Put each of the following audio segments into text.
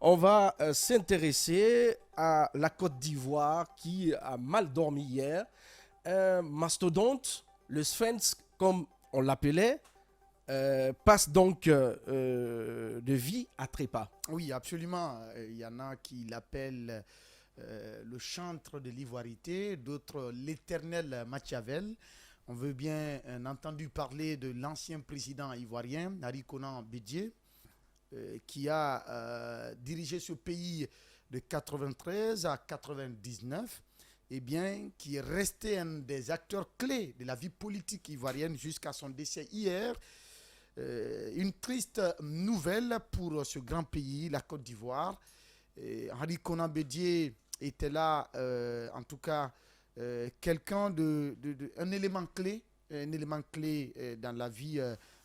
on va s'intéresser à la Côte d'Ivoire qui a mal dormi hier. Un mastodonte, le Sphinx comme on l'appelait, passe donc de vie à trépas. Oui, absolument. Il y en a qui l'appellent le chantre de l'ivoirité, d'autres l'éternel Machiavel. On veut bien entendu parler de l'ancien président ivoirien, Nari Konan Bédié, qui a dirigé ce pays de 93 à 99, et bien, qui est resté un des acteurs clés de la vie politique ivoirienne jusqu'à son décès hier. Une triste nouvelle pour ce grand pays, la Côte d'Ivoire. Henri Konan Bédié était là, en tout cas, quelqu'un un élément clé dans la vie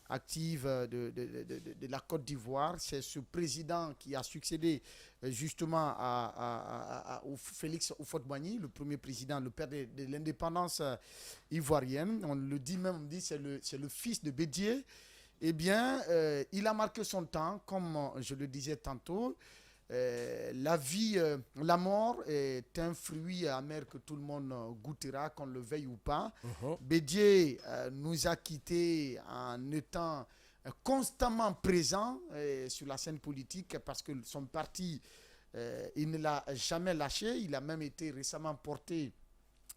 active de la Côte d'Ivoire. C'est ce président qui a succédé justement au Félix Houphouët-Boigny, le premier président, le père de l'indépendance ivoirienne. On le dit même, on dit c'est le fils de Bédié. Eh bien, il a marqué son temps, comme je le disais tantôt. La mort est un fruit amer que tout le monde goûtera, qu'on le veuille ou pas. Bédié nous a quittés en étant constamment présent sur la scène politique parce que son parti, il ne l'a jamais lâché. Il a même été récemment porté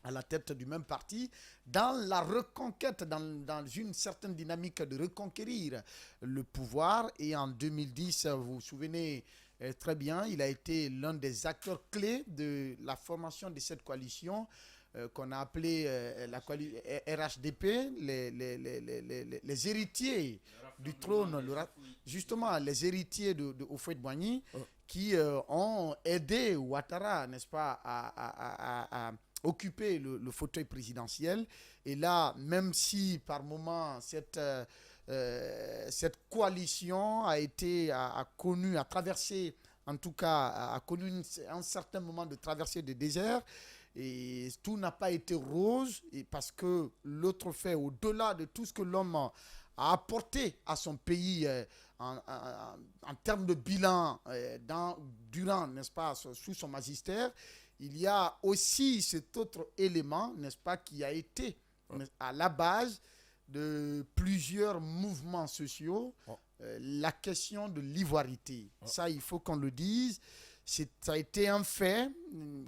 à la tête du même parti, dans la reconquête, dans une certaine dynamique de reconquérir le pouvoir. Et en 2010, vous vous souvenez très bien, il a été l'un des acteurs clés de la formation de cette coalition qu'on a appelée la coalition RHDP, les héritiers du trône, justement les héritiers de Houphouët-Boigny, qui ont aidé Ouattara, n'est-ce pas, à occuper le fauteuil présidentiel. Et là, même si par moment cette coalition a traversé, en tout cas, a connu un certain moment de traversée de désert, et tout n'a pas été rose, et parce que l'autre fait, au-delà de tout ce que l'homme a apporté à son pays en termes de bilan durant, n'est-ce pas, sous son magistère, il y a aussi cet autre élément, n'est-ce pas, qui a été à la base de plusieurs mouvements sociaux, la question de l'ivoirité. Ça, il faut qu'on le dise. Ça a été un fait,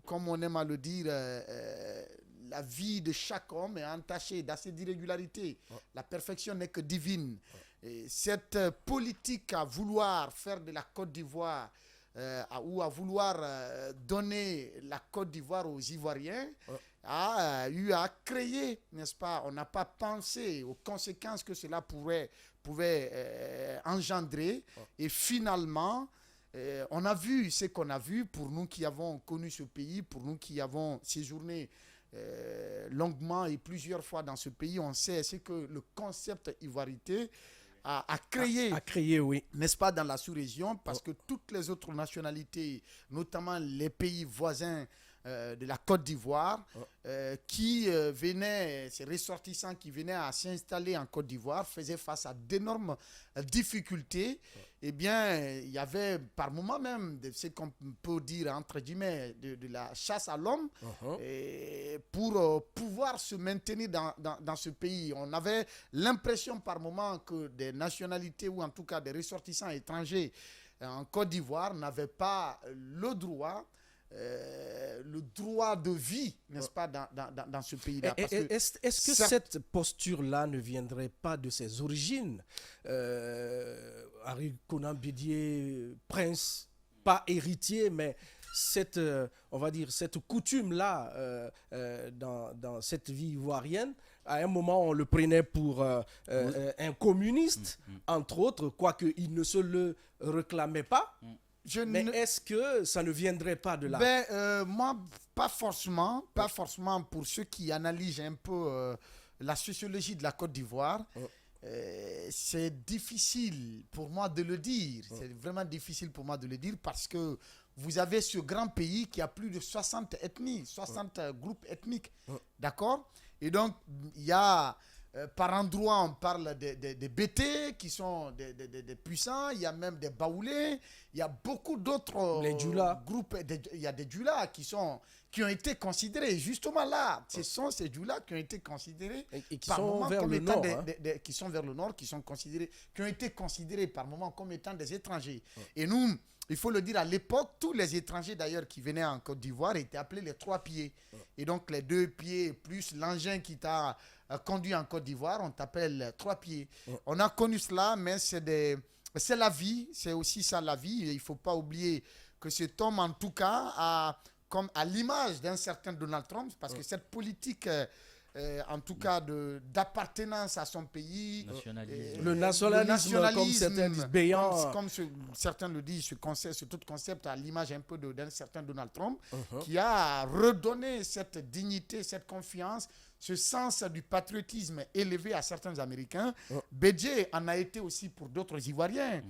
comme on aime à le dire, la vie de chaque homme est entachée d'assez d'irrégularités. La perfection n'est que divine. Et cette politique à vouloir faire de la Côte d'Ivoire ou à vouloir donner la Côte d'Ivoire aux Ivoiriens a eu à créer, n'est-ce pas? On n'a pas pensé aux conséquences que cela pouvait engendrer. Et finalement, on a vu ce qu'on a vu. Pour nous qui avons connu ce pays, pour nous qui avons séjourné longuement et plusieurs fois dans ce pays, on sait ce que le concept ivoirité a créé, oui. N'est-ce pas, dans la sous-région, parce que toutes les autres nationalités, notamment les pays voisins de la Côte d'Ivoire, qui venaient, ces ressortissants qui venaient à s'installer en Côte d'Ivoire, faisaient face à d'énormes difficultés. Eh bien, il y avait par moments même ce qu'on peut dire, entre guillemets, de la chasse à l'homme pour pouvoir se maintenir dans ce pays. On avait l'impression par moments que des nationalités, ou en tout cas des ressortissants étrangers en Côte d'Ivoire, n'avaient pas le droit de vie, n'est-ce pas, dans ce pays-là. Est-ce que cette posture-là ne viendrait pas de ses origines? Henri Konan Bédié, prince, pas héritier, mais on va dire, cette coutume-là dans cette vie ivoirienne, à un moment, on le prenait pour un communiste, entre autres, quoique il ne se le réclamait pas. Mais est-ce que ça ne viendrait pas de là? Moi, pas forcément pour ceux qui analysent un peu la sociologie de la Côte d'Ivoire. C'est difficile pour moi de le dire. C'est vraiment difficile pour moi de le dire parce que vous avez ce grand pays qui a plus de 60 ethnies, 60 groupes ethniques. D'accord? Et donc, il y a par endroits, on parle des BT qui sont des puissants. Il y a même des Baoulés. Il y a beaucoup d'autres groupes. Il y a des Djula qui ont été considérés. Justement là, ce sont ces Djula qui ont été considérés et qui sont vers le nord. Qui sont vers le nord, qui ont été considérés par moment comme étant des étrangers. Et nous, il faut le dire, à l'époque, tous les étrangers d'ailleurs qui venaient en Côte d'Ivoire étaient appelés les 3 pieds. Et donc les 2 pieds plus l'engin qui t'a conduit en Côte d'Ivoire, on t'appelle 3 pieds. On a connu cela, mais c'est la vie, c'est aussi ça la vie. Et il ne faut pas oublier que cet homme, en tout cas, comme à l'image d'un certain Donald Trump, parce que cette politique, en tout cas d'appartenance à son pays, le nationalisme, comme certains disent, béant. Comme certains le disent, ce tout concept à l'image un peu d'un certain Donald Trump, qui a redonné cette dignité, cette confiance, ce sens du patriotisme élevé à certains Américains. Bédié en a été aussi pour d'autres Ivoiriens,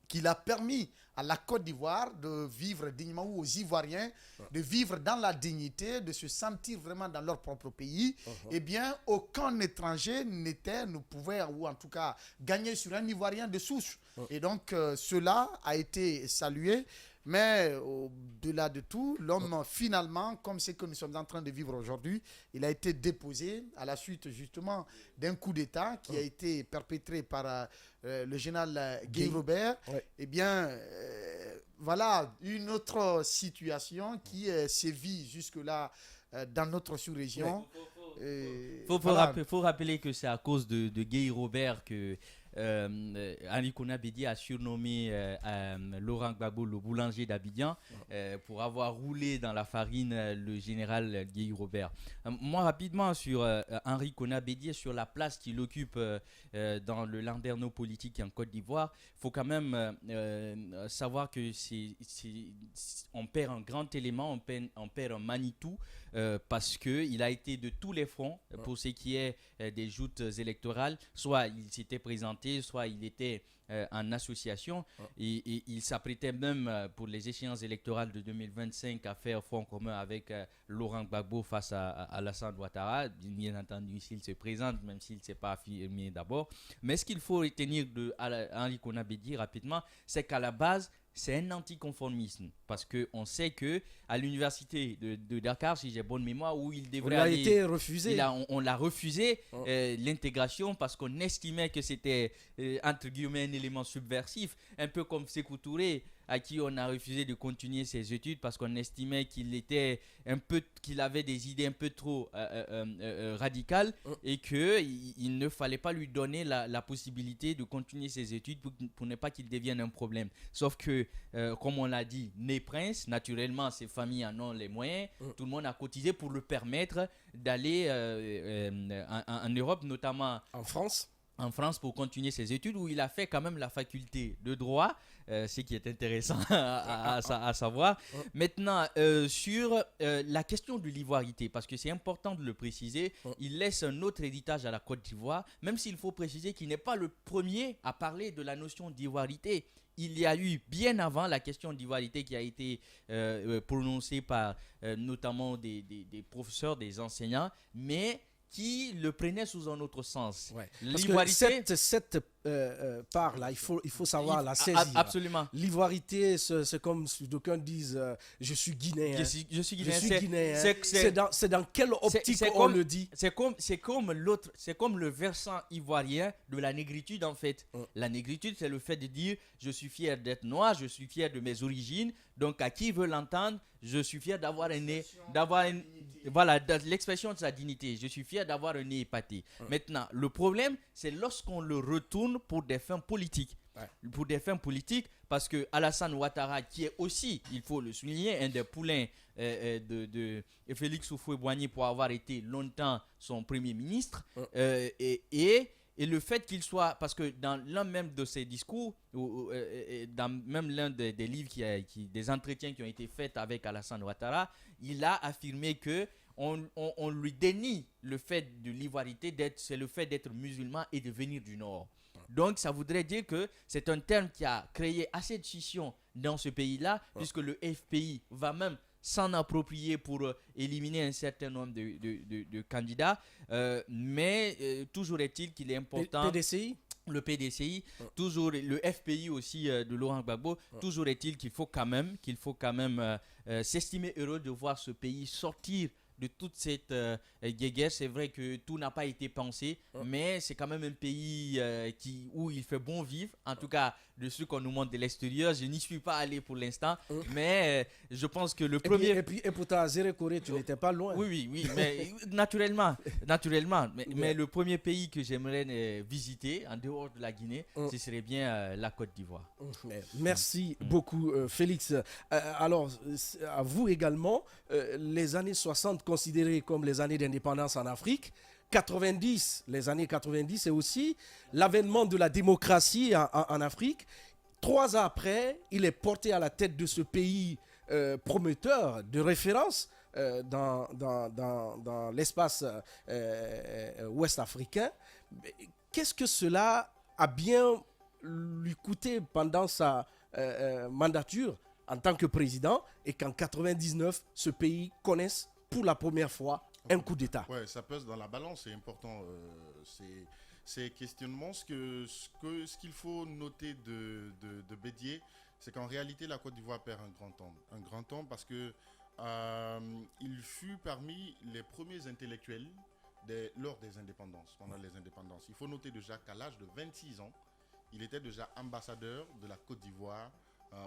qui l'a permis à la Côte d'Ivoire de vivre dignement, ou aux Ivoiriens de vivre dans la dignité, de se sentir vraiment dans leur propre pays. Eh bien, aucun étranger ne pouvait, ou en tout cas, gagner sur un Ivoirien de souche. Et donc, cela a été salué. Mais au-delà de tout, l'homme, finalement, comme c'est que nous sommes en train de vivre aujourd'hui, il a été déposé à la suite justement d'un coup d'État qui a été perpétré par le général Guy Robert. Eh bien, voilà une autre situation qui sévit jusque-là dans notre sous-région. Faut rappeler que c'est à cause de Guy Robert que Henri Konan Bédié a surnommé Laurent Gbagbo le boulanger d'Abidjan pour avoir roulé dans la farine le général Guy Robert. Moi, rapidement, sur Henri Konan Bédié, sur la place qu'il occupe dans le landerneau politique en Côte d'Ivoire, il faut quand même savoir que on perd un grand élément, on perd un Manitou, parce qu'il a été de tous les fronts pour ce qui est des joutes électorales. Soit il s'était présenté, soit il était en association, et il s'apprêtait même pour les échéances électorales de 2025 à faire front commun avec Laurent Gbagbo face à Alassane Ouattara, bien entendu s'il se présente, même s'il ne s'est pas affirmé d'abord. Mais ce qu'il faut retenir de Henri Konan Bédié rapidement, c'est qu'à la base, c'est un anticonformisme, parce qu'on sait qu'à l'université de Dakar, si j'ai bonne mémoire, où il devrait aller... été refusé. On l'a refusé, l'intégration, parce qu'on estimait que c'était, entre guillemets, un élément subversif, un peu comme Sékou Touré, à qui on a refusé de continuer ses études parce qu'on estimait qu'il avait des idées un peu trop radicales, et qu'il ne fallait pas lui donner la possibilité de continuer ses études pour ne pas qu'il devienne un problème. Sauf que, comme on l'a dit, né prince, naturellement ses familles en ont les moyens, tout le monde a cotisé pour le permettre d'aller en Europe, notamment en France pour continuer ses études, où il a fait quand même la faculté de droit, ce qui est intéressant à savoir. Maintenant, sur la question de l'ivoirité, parce que c'est important de le préciser, il laisse un autre héritage à la Côte d'Ivoire, même s'il faut préciser qu'il n'est pas le premier à parler de la notion d'ivoirité. Il y a eu bien avant la question d'ivoirité qui a été prononcée par notamment des professeurs, des enseignants, mais qui le prenait sous un autre sens. L'ivoirité, cette part-là, il faut savoir la saisir. Absolument. L'ivoirité, c'est comme si d'aucuns disent je suis guinéen. Je suis guinéen. C'est dans quelle optique on le dit? C'est comme le versant ivoirien de la négritude, en fait. La négritude, c'est le fait de dire je suis fier d'être noir, je suis fier de mes origines. Donc, à qui veut l'entendre, je suis fier d'avoir un nez, voilà, l'expression de sa dignité. Je suis fier d'avoir un nez épaté. Maintenant, le problème, c'est lorsqu'on le retourne pour des fins politiques. Pour des fins politiques, parce que Alassane Ouattara, qui est aussi, il faut le souligner, un des poulains de Félix Houphouët-Boigny pour avoir été longtemps son premier ministre, et le fait qu'il soit, parce que dans l'un même de ses discours, dans même l'un des livres, des entretiens qui ont été faits avec Alassane Ouattara, il a affirmé que on lui dénie le fait de l'ivoirité, c'est le fait d'être musulman et de venir du Nord. Donc ça voudrait dire que c'est un terme qui a créé assez de scission dans ce pays-là, puisque le FPI va même s'en approprier pour éliminer un certain nombre de candidats. Mais toujours est-il qu'il est important... PDCI le PDCI, toujours le FPI aussi de Laurent Gbagbo, toujours est-il qu'il faut quand même s'estimer heureux de voir ce pays sortir de toute cette guéguerre. C'est vrai que tout n'a pas été pensé, mais c'est quand même un pays où il fait bon vivre, en tout cas de ce qu'on nous montre de l'extérieur. Je n'y suis pas allé pour l'instant, mais je pense que le premier... Et pourtant, à Zéré Corée, tu n'étais pas loin. Oui, mais naturellement. Mais le premier pays que j'aimerais visiter, en dehors de la Guinée, ce serait bien la Côte d'Ivoire. Merci beaucoup, Félix. Alors, à vous également, les années 60 considérées comme les années d'indépendance en Afrique, 90, les années 90, et aussi l'avènement de la démocratie en Afrique. 3 ans après, il est porté à la tête de ce pays prometteur de référence dans l'espace ouest africain. Qu'est-ce que cela a bien lui coûté pendant sa mandature en tant que président, et qu'en 99, ce pays connaisse pour la première fois un coup d'État? Ouais, ça pèse dans la balance, c'est important. Ces questionnements, ce qu'il faut noter de Bédié, c'est qu'en réalité, la Côte d'Ivoire perd un grand temps parce que il fut parmi les premiers intellectuels lors des indépendances, pendant les indépendances. Il faut noter déjà qu'à l'âge de 26 ans, il était déjà ambassadeur de la Côte d'Ivoire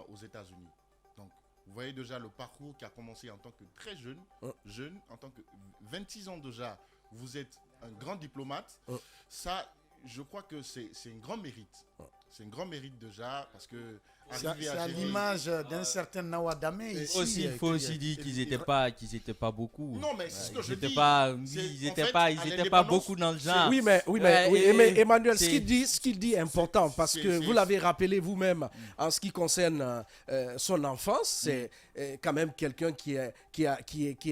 aux États-Unis. Donc, vous voyez déjà le parcours qui a commencé en tant que très jeune, en tant que 26 ans déjà, vous êtes un grand diplomate. Ça, je crois que c'est un grand mérite. C'est un grand mérite déjà parce que... C'est à l'image d'un certain Nawadame ici. Il faut aussi dire qu'ils n'étaient pas beaucoup. Non, mais c'est ce que je dis. Ils n'étaient pas beaucoup dans le genre. Oui, mais Emmanuel, ce qu'il dit est important parce que vous l'avez rappelé vous-même en ce qui concerne son enfance. C'est quand même quelqu'un qui est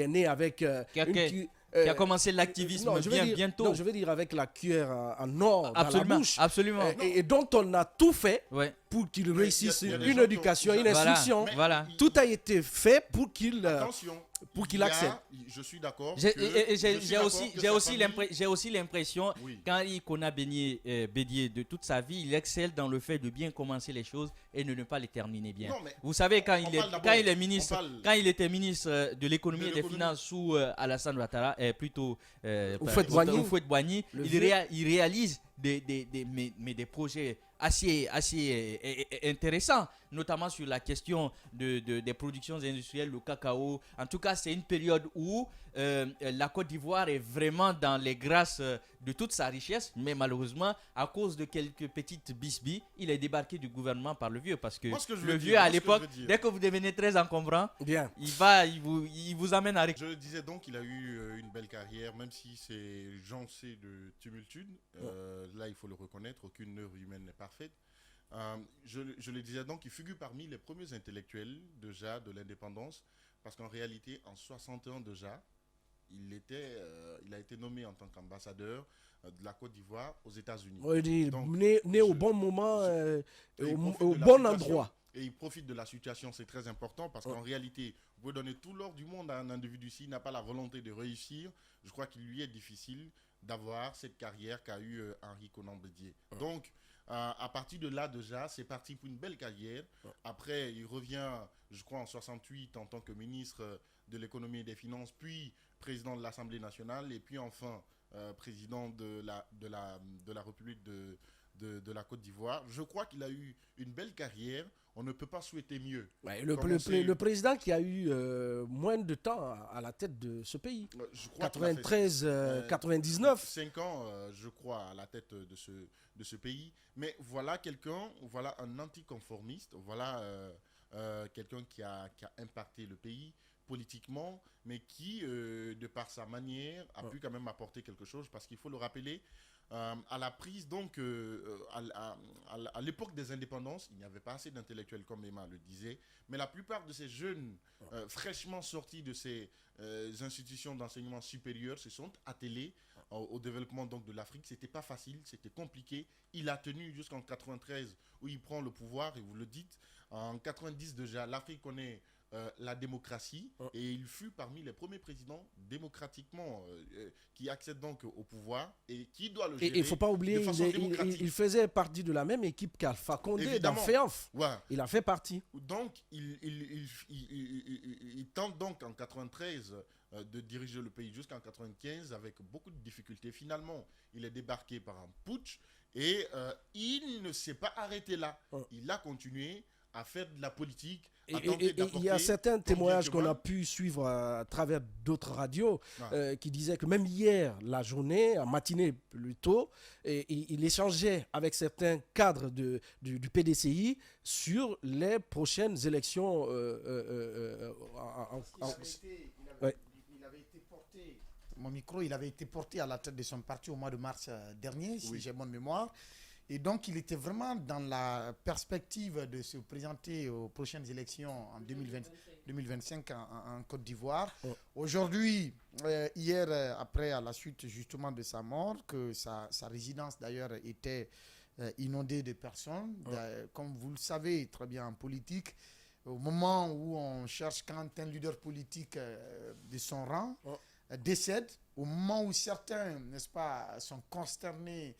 né avec... qui a commencé l'activisme bientôt. Non, je veux dire avec la cuillère en or dans la bouche. Absolument. Et dont on a tout fait pour qu'il réussisse une éducation, une instruction. Voilà. Tout a été fait pour qu'il accède. Je suis d'accord. J'ai aussi l'impression, quand il connaît Bédié de toute sa vie, il excelle dans le fait de bien commencer les choses et de ne pas les terminer bien. Vous savez, quand il était ministre de l'économie et des finances sous Alassane Ouattara, plutôt Houphouët-Boigny, il réalise des projets assez intéressant, notamment sur la question des productions industrielles, le cacao. En tout cas, c'est une période où la Côte d'Ivoire est vraiment dans les grâces de toute sa richesse, mais malheureusement, à cause de quelques petites bisbilles, il est débarqué du gouvernement par le vieux, parce que le vieux, à l'époque, dès que vous devenez très encombrant, il vous amène à... Je le disais donc, il a eu une belle carrière, même si c'est jancé de tumultude. Là, il faut le reconnaître, aucune œuvre humaine n'est parfaite. Je le disais donc, il figure parmi les premiers intellectuels déjà de l'indépendance, parce qu'en réalité, en 61 déjà, il a été nommé en tant qu'ambassadeur de la Côte d'Ivoire aux États-Unis. Né au bon moment, au bon endroit. Et il profite de la situation, c'est très important, parce qu'en réalité, vous pouvez donner tout l'or du monde à un individu s'il n'a pas la volonté de réussir. Je crois qu'il lui est difficile d'avoir cette carrière qu'a eu Henri Konan Bédié. Donc, à partir de là déjà, c'est parti pour une belle carrière. Après, il revient, je crois, en 68 en tant que ministre de l'économie et des finances, puis président de l'Assemblée nationale, et puis enfin président de la République de la Côte d'Ivoire. Je crois qu'il a eu une belle carrière. On ne peut pas souhaiter mieux. Le président qui a eu moins de temps à la tête de ce pays. 93, 99. 5 ans, je crois, à la tête de ce pays. Mais voilà voilà un anticonformiste, voilà quelqu'un qui a impacté le pays politiquement, mais qui, de par sa manière, a pu quand même apporter quelque chose, parce qu'il faut le rappeler, à la prise, donc, à l'époque des indépendances, il n'y avait pas assez d'intellectuels, comme Emma le disait, mais la plupart de ces jeunes, fraîchement sortis de ces institutions d'enseignement supérieur, se sont attelés au développement donc, de l'Afrique. C'était pas facile, c'était compliqué. Il a tenu jusqu'en 93 où il prend le pouvoir, et vous le dites. En 90 déjà, l'Afrique connaît la démocratie et il fut parmi les premiers présidents démocratiquement qui accèdent donc au pouvoir et qui doit le gérer. Et il ne faut pas oublier, il faisait partie de la même équipe qu'Alpha Condé dans FEANF. Ouais. Il a fait partie. Donc, il tente donc en 93 de diriger le pays jusqu'en 95 avec beaucoup de difficultés. Finalement, il est débarqué par un putsch et il ne s'est pas arrêté là. Il a continué à faire de la politique. Et il y a certains témoignages qu'on a pu suivre à travers d'autres radios qui disaient que même hier, la journée, en matinée plus tôt, il échangeait avec certains cadres du PDCI sur les prochaines élections. Mon micro, il avait été porté à la tête de son parti au mois de mars dernier, si j'ai bonne mémoire. Et donc, il était vraiment dans la perspective de se présenter aux prochaines élections en 2025 en Côte d'Ivoire. Aujourd'hui, hier, après, à la suite justement de sa mort, que sa résidence d'ailleurs était inondée de personnes. Comme vous le savez très bien en politique, au moment où on cherche quand un leader politique de son rang décède, au moment où certains, n'est-ce pas, sont consternés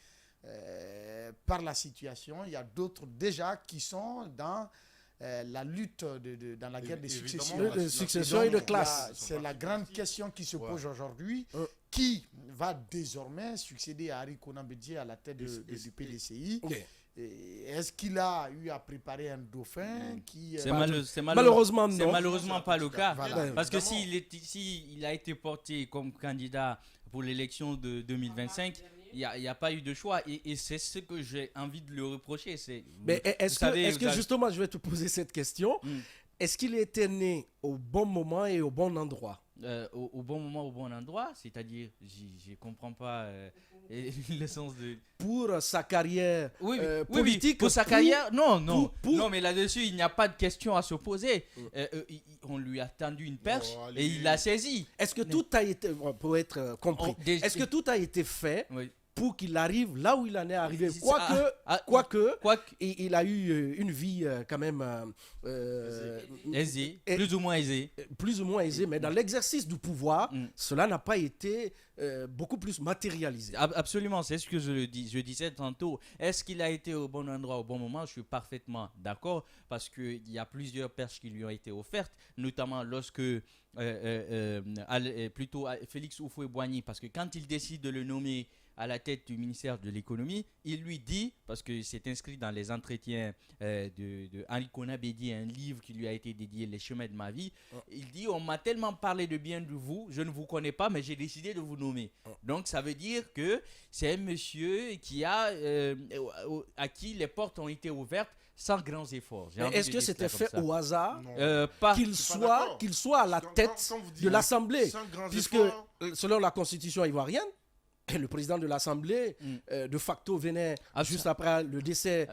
par la situation, il y a d'autres déjà qui sont dans la lutte, dans la guerre des successions. De succession et de classe. C'est la grande question qui se pose aujourd'hui. Qui va désormais succéder à Henri Konan Bédié à la tête du PDCI? Est-ce qu'il a eu à préparer un dauphin qui malheureusement non. C'est malheureusement pas le cas. Voilà. Parce que s'il a été porté comme candidat pour l'élection de 2025, il n'y a pas eu de choix. Et c'est ce que j'ai envie de lui reprocher. Mais est-ce que justement, je vais te poser cette question. Est-ce qu'il était né au bon moment et au bon endroit? Au bon moment, au bon endroit, c'est-à-dire, je ne comprends pas le sens de... Pour sa carrière politique. Oui, pour sa carrière, non, mais là-dessus, il n'y a pas de question à se poser. On lui a tendu une perche et il l'a saisie. Est-ce que tout a été, pour être compris, est-ce que tout a été fait pour qu'il arrive là où il en est arrivé? Quoique, il a eu une vie quand même aisée, plus ou moins aisée. Plus ou moins aisée, mais dans l'exercice du pouvoir, cela n'a pas été beaucoup plus matérialisé. Absolument, c'est ce que je disais tantôt. Est-ce qu'il a été au bon endroit au bon moment? Je suis parfaitement d'accord parce qu'il y a plusieurs perches qui lui ont été offertes, notamment lorsque Félix Houphouët-Boigny, parce que quand il décide de le nommer à la tête du ministère de l'économie, il lui dit, parce que c'est inscrit dans les entretiens de Henri Konan Bédié, un livre qui lui a été dédié, Les chemins de ma vie, il dit, on m'a tellement parlé de bien de vous, je ne vous connais pas, mais j'ai décidé de vous nommer. Donc ça veut dire que c'est un monsieur qui a, à qui les portes ont été ouvertes sans grands efforts. Est-ce que c'était fait au hasard qu'il soit à la tête de l'Assemblée? Puisque selon la constitution ivoirienne, le président de l'Assemblée, de facto, venait juste après le décès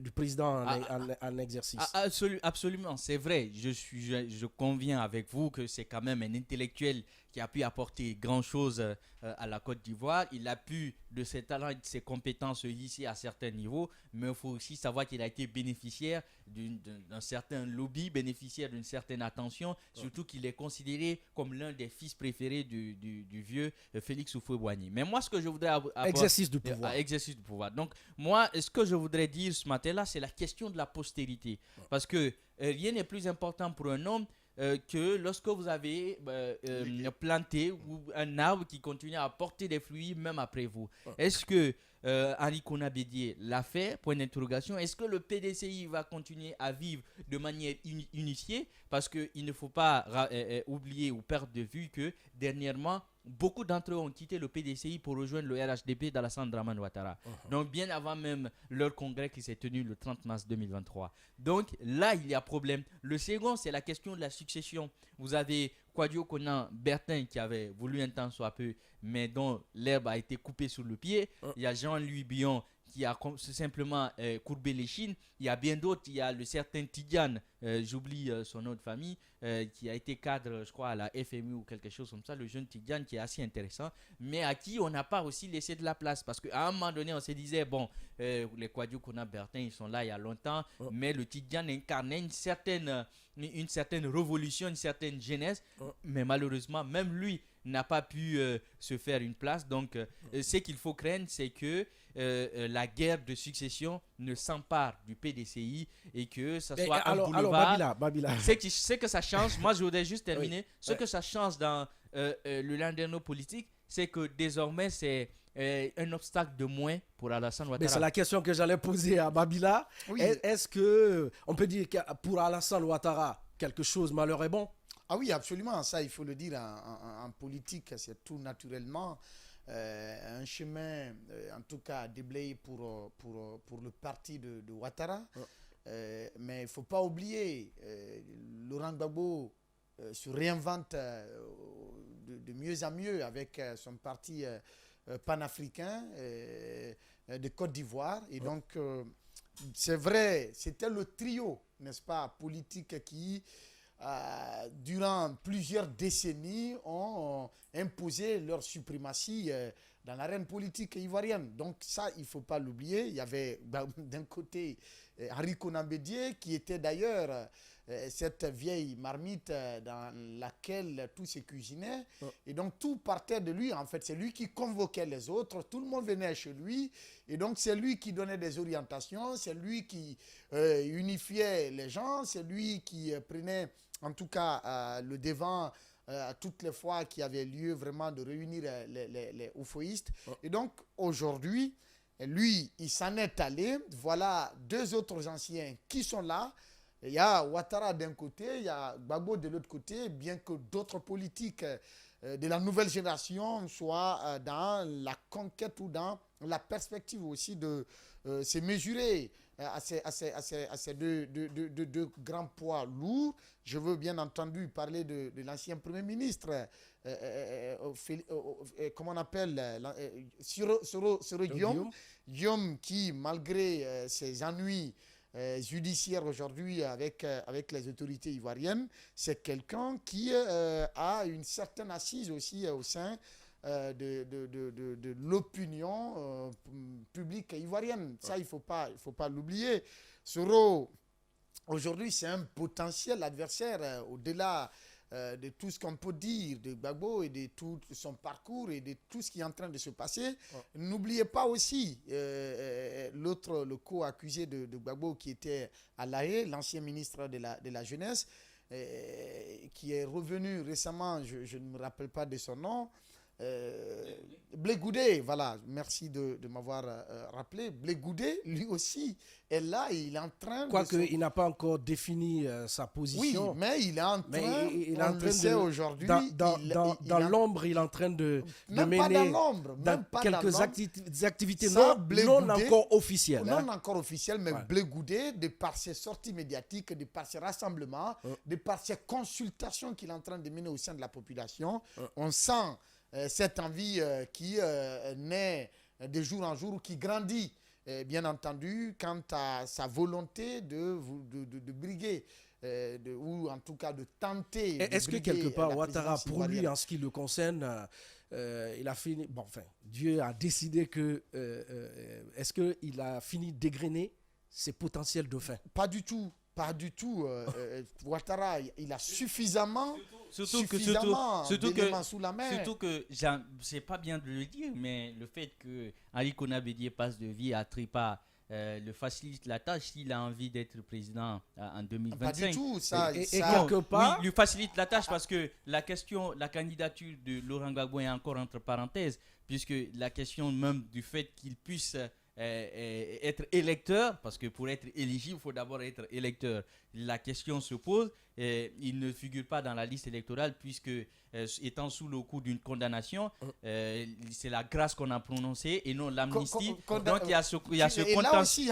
du président en exercice. Absolument, c'est vrai. Je conviens avec vous que c'est quand même un intellectuel qui a pu apporter grand-chose à la Côte d'Ivoire. Il a pu, de ses talents et de ses compétences, ici à certains niveaux, mais il faut aussi savoir qu'il a été bénéficiaire d'un certain lobby, bénéficiaire d'une certaine attention, surtout qu'il est considéré comme l'un des fils préférés du vieux Félix Houphouët-Boigny. Mais moi, ce que je voudrais exercice du pouvoir. Exercice du pouvoir. Donc, moi, ce que je voudrais dire ce matin-là, c'est la question de la postérité. Parce que rien n'est plus important pour un homme que lorsque vous avez planté un arbre qui continue à porter des fruits même après vous. Est-ce que Henri Konan Bédié l'a fait? Point d'interrogation. Est-ce que le PDCI va continuer à vivre de manière unifiée? Parce qu'il ne faut pas oublier ou perdre de vue que dernièrement, beaucoup d'entre eux ont quitté le PDCI pour rejoindre le RHDP d'Alassane Dramane Ouattara. Donc bien avant même leur congrès qui s'est tenu le 30 mars 2023. Donc là, il y a problème. Le second, c'est la question de la succession. Vous avez Kouadio Konan Bertin qui avait voulu un temps soit peu, mais dont l'herbe a été coupée sous le pied. Il y a Jean-Louis Billon qui a simplement courbé les chines. Il y a bien d'autres. Il y a le certain Tidiane j'oublie son nom de famille, qui a été cadre, je crois, à la FMI ou quelque chose comme ça, le jeune Tidjane qui est assez intéressant, mais à qui on n'a pas aussi laissé de la place. Parce qu'à un moment donné, on se disait, bon, les Kouadio Kona Bertin, ils sont là il y a longtemps, mais le Tidjane incarnait une certaine révolution, une certaine jeunesse, mais malheureusement, même lui n'a pas pu se faire une place. Donc, ce qu'il faut craindre, c'est que la guerre de succession ne s'empare du PDCI et que ça soit un boulevard. Alors, Babila. C'est que ça change. Moi, je voudrais juste terminer. Que ça change dans le landerneau politique, c'est que désormais, c'est un obstacle de moins pour Alassane Ouattara. Mais c'est la question que j'allais poser à Babila. Oui. Est-ce que on peut dire que pour Alassane Ouattara, quelque chose malheur est bon? Ah oui, absolument. Ça, il faut le dire en politique, c'est tout naturellement un chemin, en tout cas, déblayé pour le parti de Ouattara. Mais il ne faut pas oublier, Laurent Gbagbo se réinvente de mieux en mieux avec son parti panafricain de Côte d'Ivoire. Et donc, c'est vrai, c'était le trio, n'est-ce pas, politique qui... durant plusieurs décennies, ont imposé leur suprématie dans l'arène politique ivoirienne. Donc ça, il ne faut pas l'oublier. Il y avait d'un côté Henri Konan Bédié, qui était d'ailleurs cette vieille marmite dans laquelle tout se cuisinait. Et donc tout partait de lui. En fait, c'est lui qui convoquait les autres. Tout le monde venait chez lui. Et donc c'est lui qui donnait des orientations. C'est lui qui unifiait les gens. C'est lui qui prenait... en tout cas, le devant toutes les fois qu'il y avait lieu vraiment de réunir les oufouistes. Et donc, aujourd'hui, lui, il s'en est allé. Voilà deux autres anciens qui sont là. Il y a Ouattara d'un côté, il y a Gbagbo de l'autre côté, bien que d'autres politiques de la nouvelle génération soient dans la conquête ou dans la perspective aussi de se mesurer à ces deux grands poids lourds. Je veux bien entendu parler de l'ancien Premier ministre, comment on appelle, Soro Guillaume, qui, malgré ses ennuis judiciaires aujourd'hui avec les autorités ivoiriennes, c'est quelqu'un qui a une certaine assise aussi au sein de l'opinion publique ivoirienne. Ça, il faut pas l'oublier. Soro, aujourd'hui, c'est un potentiel adversaire au-delà de tout ce qu'on peut dire de Gbagbo et de tout son parcours et de tout ce qui est en train de se passer. N'oubliez pas aussi le co-accusé de Gbagbo qui était à La Haye, l'ancien ministre de la Jeunesse, qui est revenu récemment, je ne me rappelle pas de son nom, Blé Goudé, voilà, merci de m'avoir rappelé. Blé Goudé, lui aussi, est là et il est en train il n'a pas encore défini sa position. Oui, mais il est en train, on le sait aujourd'hui, dans l'ombre, il est en train de mener quelques activités non encore officielles. Non encore officielles, mais Blé Goudé, de par ses sorties médiatiques, de par ses rassemblements, de par ses consultations qu'il est en train de mener au sein de la population, on sent cette envie qui naît de jour en jour, qui grandit, bien entendu, quant à sa volonté de briguer, ou en tout cas de tenter. Est-ce que quelque part, Ouattara, pour lui, en ce qui le concerne, il a fini... Bon, enfin, Dieu a décidé que... est-ce qu'il a fini d'égrener ses potentiels dauphins? Pas du tout. Pas du tout. Ouattara, il a suffisamment d'éléments sous la main. Surtout que, c'est pas bien de le dire, mais le fait que Henri Konan Bédié passe de vie à Tripa le facilite la tâche s'il a envie d'être président en 2025. Pas du tout. Quelque part... Oui, lui facilite la tâche parce que la candidature de Laurent Gbagbo est encore entre parenthèses, puisque la question même du fait qu'il puisse... être électeur, parce que pour être éligible, il faut d'abord être électeur. La question se pose, il ne figure pas dans la liste électorale puisque, étant sous le coup d'une condamnation, c'est la grâce qu'on a prononcée et non l'amnistie. Donc il y a ce contentieux. Là aussi, il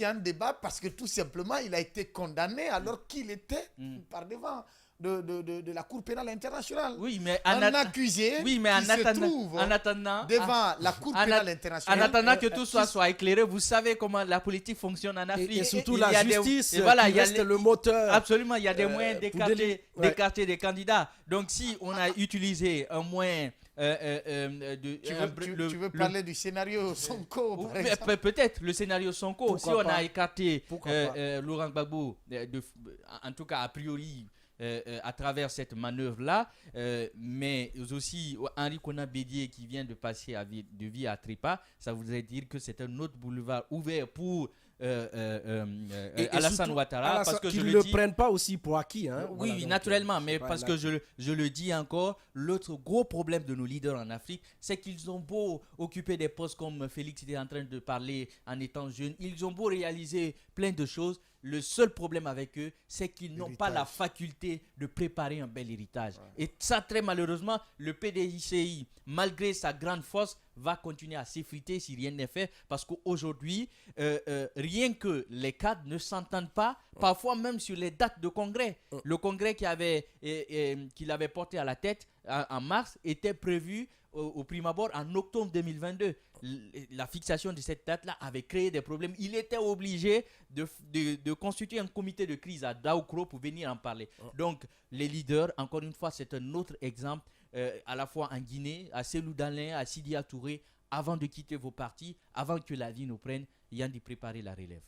y a un débat parce que tout simplement, il a été condamné alors qu'il était par devant de la Cour pénale internationale. Oui, mais un accusé qui se trouve devant la Cour pénale internationale. En attendant que tout soit éclairé, vous savez comment la politique fonctionne en Afrique. Et surtout la justice Idriss, Et voilà, qui il y a reste le moteur. Absolument, il y a des moyens d'écarter Ouais. des candidats. Donc, si on a utilisé un moyen Tu veux parler du scénario Sonko, par exemple? peut-être le scénario Sonko. Si on a écarté Laurent Gbagbo, en tout cas a priori, à travers cette manœuvre-là, mais aussi Henri Konan Bédié qui vient de passer de vie à Tripa, ça voudrait dire que c'est un autre boulevard ouvert pour Alassane Ouattara, parce que qu'ils je ne le le dis, prennent pas aussi pour acquis. Hein. oui, Voilà, oui, donc, naturellement, mais pas parce que je le dis encore, l'autre gros problème de nos leaders en Afrique, c'est qu'ils ont beau occuper des postes comme Félix était en train de parler en étant jeune, ils ont beau réaliser plein de choses, le seul problème avec eux, c'est qu'ils n'ont pas la faculté de préparer un bel héritage. Ouais. Et ça, très malheureusement, le PDCI, malgré sa grande force, va continuer à s'effriter si rien n'est fait, parce qu'aujourd'hui, rien que les cadres ne s'entendent pas, parfois même sur les dates de congrès. Le congrès qu'il avait porté à la tête en mars était prévu au prime abord en octobre 2022. La fixation de cette date-là avait créé des problèmes. Il était obligé de constituer un comité de crise à Daoukro pour venir en parler. Donc, les leaders, encore une fois, c'est un autre exemple, à la fois en Guinée, à Cellou Dalein, à Sidia Touré, avant de quitter vos partis, avant que la vie nous prenne, il y a de préparer la relève.